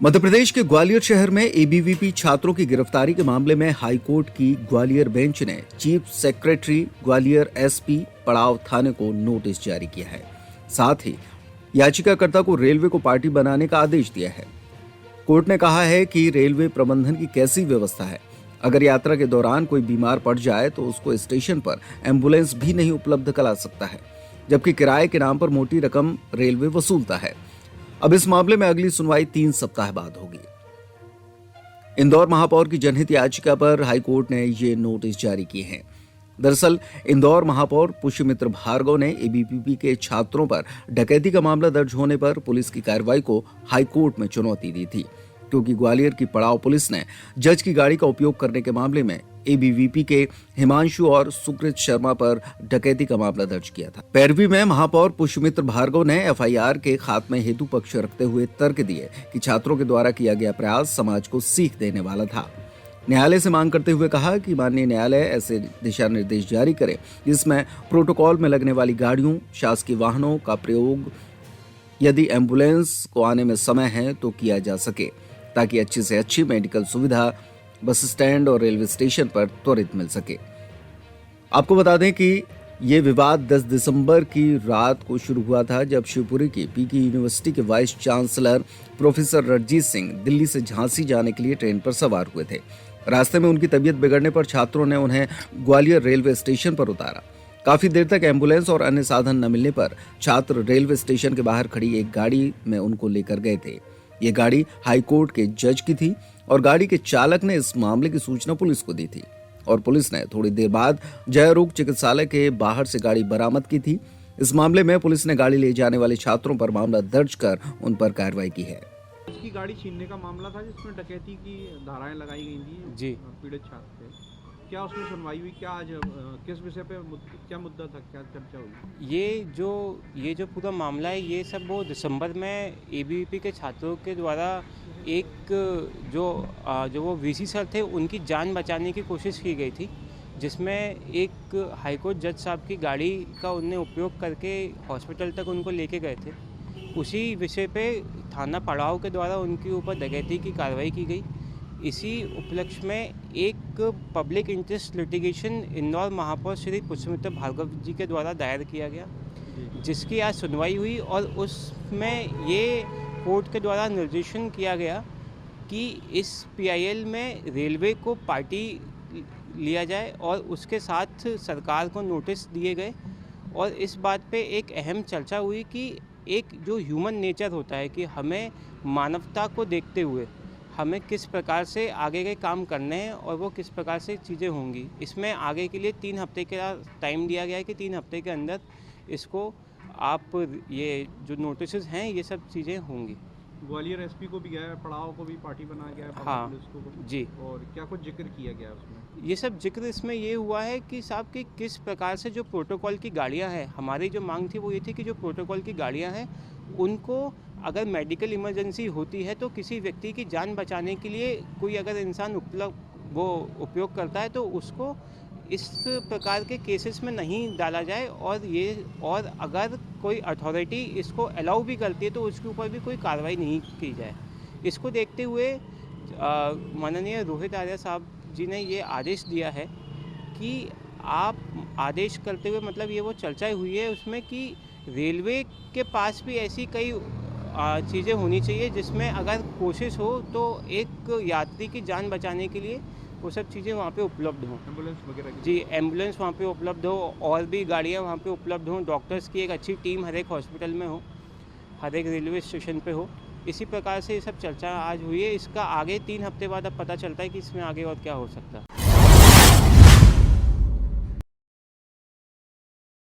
मध्य प्रदेश के ग्वालियर शहर में एबीवीपी छात्रों की गिरफ्तारी के मामले में हाईकोर्ट की ग्वालियर बेंच ने चीफ सेक्रेटरी ग्वालियर एसपी पड़ाव थाने को नोटिस जारी किया है। साथ ही याचिकाकर्ता को रेलवे को पार्टी बनाने का आदेश दिया है। कोर्ट ने कहा है कि रेलवे प्रबंधन की कैसी व्यवस्था है। अगर यात्रा के दौरान कोई बीमार पड़ जाए तो उसको स्टेशन पर एम्बुलेंस भी नहीं उपलब्ध करा सकता है, जबकि किराए के नाम पर मोटी रकम रेलवे वसूलता है। अब इस मामले में अगली सुनवाई 3 सप्ताह बाद होगी। इंदौर महापौर की जनहित याचिका पर हाईकोर्ट ने ये नोटिस जारी किए हैं। दरअसल इंदौर महापौर पुष्यमित्र भार्गव ने एबीवीपी के छात्रों पर डकैती का मामला दर्ज होने पर पुलिस की कार्रवाई को हाईकोर्ट में चुनौती दी थी, क्योंकि ग्वालियर की पड़ाव पुलिस ने जज की गाड़ी का उपयोग करने के मामले में एबीवीपी के हिमांशु और सुकृत शर्मा पर डकैती का मामला दर्ज किया था। पैरवी में महापौर पुष्यमित्र भार्गव ने एफआईआर के खात्मे हेतु पक्ष रखते हुए तर्क दिए कि छात्रों के द्वारा किया गया प्रयास समाज को सीख देने वाला था। न्यायालय से मांग करते हुए कहा कि माननीय न्यायालय ऐसे दिशा निर्देश जारी करे जिसमें प्रोटोकॉल में लगने वाली गाड़ियों, शासकीय वाहनों का प्रयोग यदि एम्बुलेंस को आने में समय है तो किया जा सके, ताकि अच्छी से अच्छी मेडिकल सुविधा बस स्टैंड और रेलवे स्टेशन पर त्वरित मिल सके। आपको बता दें कि ये विवाद 10 दिसंबर की रात को शुरू हुआ था, जब शिवपुरी की पीके यूनिवर्सिटी के vice chancellor professor Ranjit Singh Delhi से झांसी जाने के लिए ट्रेन पर सवार हुए थे। रास्ते में उनकी तबीयत बिगड़ने पर छात्रों ने उन्हें ग्वालियर रेलवे स्टेशन पर उतारा। काफी देर तक एम्बुलेंस और अन्य साधन न मिलने पर छात्र रेलवे स्टेशन के बाहर खड़ी एक गाड़ी में उनको लेकर गए थे। ये गाड़ी हाईकोर्ट के जज की थी और गाड़ी के चालक ने इस मामले की सूचना पुलिस को दी थी और पुलिस ने थोड़ी देर बाद जयरोग चिकित्सालय के बाहर से गाड़ी बरामद की थी। इस मामले में पुलिस ने गाड़ी ले जाने वाले छात्रों पर मामला दर्ज कर उन पर कार्रवाई की है। उसकी गाड़ी छीनने का मामला था जिसमें डकैती की धाराएं लगाई गई थी जी। पीड़ित छात्र थे। क्या उसमें सुनवाई हुई? क्या आज किस विषय पे क्या मुद्दा था, क्या चर्चा हुई? ये जो पूरा मामला है, ये सब वो दिसंबर में एबीवीपी के छात्रों के द्वारा एक जो वो वीसी सर थे उनकी जान बचाने की कोशिश की गई थी, जिसमें एक हाईकोर्ट जज साहब की गाड़ी का उनने उपयोग करके हॉस्पिटल तक उनको लेके गए थे। उसी विषय पे थाना पड़ाव के द्वारा उनके ऊपर डकैती की कार्रवाई की गई। इसी उपलक्ष्य में एक पब्लिक इंटरेस्ट लिटिगेशन इंदौर महापौर श्री पुष्यमित्र भार्गव जी के द्वारा दायर किया गया, जिसकी आज सुनवाई हुई और उसमें ये कोर्ट के द्वारा निर्देशन किया गया कि इस पीआईएल में रेलवे को पार्टी लिया जाए और उसके साथ सरकार को नोटिस दिए गए। और इस बात पे एक अहम चर्चा हुई कि एक जो ह्यूमन नेचर होता है कि हमें मानवता को देखते हुए हमें किस प्रकार से आगे के काम करने हैं और वो किस प्रकार से चीज़ें होंगी। इसमें आगे के लिए 3 हफ्ते का टाइम दिया गया है कि 3 हफ्ते के अंदर इसको आप ये जो नोटिस हैं ये सब चीज़ें होंगी। ग्वालियर एसपी को भी गया है, पड़ाव को भी पार्टी बनाया गया है, हाँ पुलिस को जी। और क्या कुछ जिक्र किया गया उसमें? ये सब जिक्र इसमें ये हुआ है कि साहब कि किस प्रकार से जो प्रोटोकॉल की गाड़ियां हैं, हमारी जो मांग थी वो ये थी कि जो प्रोटोकॉल की गाड़ियां हैं उनको अगर मेडिकल इमरजेंसी होती है तो किसी व्यक्ति की जान बचाने के लिए कोई अगर इंसान उपयोग करता है तो उसको इस प्रकार के केसेस में नहीं डाला जाए और अगर कोई अथॉरिटी इसको अलाउ भी करती है तो उसके ऊपर भी कोई कार्रवाई नहीं की जाए। इसको देखते हुए माननीय रोहित आर्या साहब जी ने ये आदेश दिया है कि आप आदेश करते हुए मतलब ये वो चर्चा हुई है उसमें कि रेलवे के पास भी ऐसी कई चीज़ें होनी चाहिए जिसमें अगर कोशिश हो तो एक यात्री की जान बचाने के लिए वो सब चीज़ें वहाँ पे उपलब्ध हों। एम्बुलेंस वगैरह की? जी, एम्बुलेंस वहाँ पे उपलब्ध हो और भी गाड़ियाँ वहाँ पे उपलब्ध हों, डॉक्टर्स की एक अच्छी टीम हर एक हॉस्पिटल में हो, हर एक रेलवे स्टेशन पे हो। इसी प्रकार से ये सब चर्चा आज हुई है। इसका आगे 3 हफ्ते बाद अब पता चलता है कि इसमें आगे और क्या हो सकता है।